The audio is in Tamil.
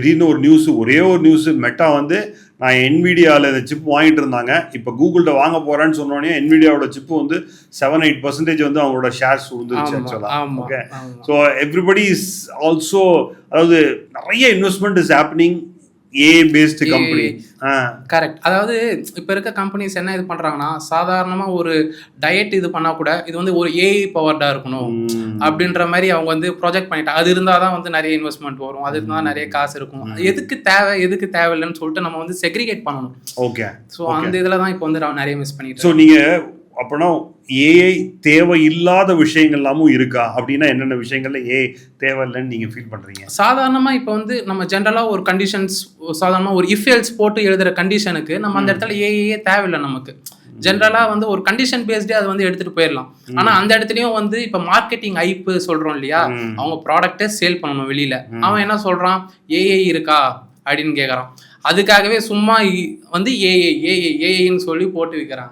திடீர்னு ஒரு நியூஸ், ஒரே ஒரு நியூஸ், மெட்டா வந்து நான் என்விடியாவில் இந்த சிப் வாங்கிட்டு இருந்தாங்க, இப்போ கூகுள்கிட்ட வாங்க போகிறேன்னு சொன்னோடனே என்விடியாவோட சிப்பு வந்து 7-8% வந்து அவங்களோட ஷேர்ஸ் விழுந்துருச்சு ஆக்சுவலாக. Okay, so everybody is also, அதாவது நிறைய investment is happening AI based company. Correct. அதாவது இப்போ இருக்க கம்பெனிஸ் என்ன இது பண்ணுறாங்கன்னா, சாதாரணமாக ஒரு டயட் இது பண்ணால் கூட இது வந்து ஒரு ஏஐ பவர்டாக இருக்கணும் அப்படின்ற மாதிரி அவங்க வந்து ப்ரொஜெக்ட் பண்ணிட்டாங்க. அது இருந்தால் தான் வந்து நிறைய இன்வெஸ்ட்மெண்ட் வரும், அது இருந்தால் நிறைய காசு இருக்கும். எதுக்கு தேவை எதுக்கு தேவையில்லைன்னு சொல்லிட்டு நம்ம வந்து செக்ரிகேட் பண்ணணும். ஓகே, ஸோ அந்த இதில் தான் இப்போ வந்து நிறைய மிஸ் பண்ணிட்டு. ஸோ நீங்கள் அப்படின்னா ஏஐ தேவையில்லாத விஷயங்கள்லாமும் இருக்கா? அப்படின்னா என்னென்ன விஷயங்கள்ல ஏஐ தேவையில்லைன்னு நீங்கள் ஃபீல் பண்ணுறீங்க? சாதாரணமாக இப்போ வந்து நம்ம ஜென்ரலாக ஒரு கண்டிஷன்ஸ், சாதாரணமாக ஒரு இஃப் எல்ஸ் போட்டு எழுதுகிற கண்டிஷனுக்கு நம்ம அந்த இடத்துல ஏஐயே தேவையில்லை நமக்கு. ஜென்ரலாக வந்து ஒரு கண்டிஷன் பேஸ்டே அது வந்து எடுத்துகிட்டு போயிடலாம். ஆனால் அந்த இடத்துலையும் வந்து இப்போ மார்க்கெட்டிங் ஐப்பு சொல்கிறோம் இல்லையா, அவங்க ப்ராடக்டே சேல் பண்ணணும் வெளியில். அவன் என்ன சொல்கிறான், ஏஐ இருக்கா அப்படின்னு கேட்குறான். அதுக்காகவே சும்மா வந்து ஏஐன்னு சொல்லி போட்டு விற்கிறாங்க.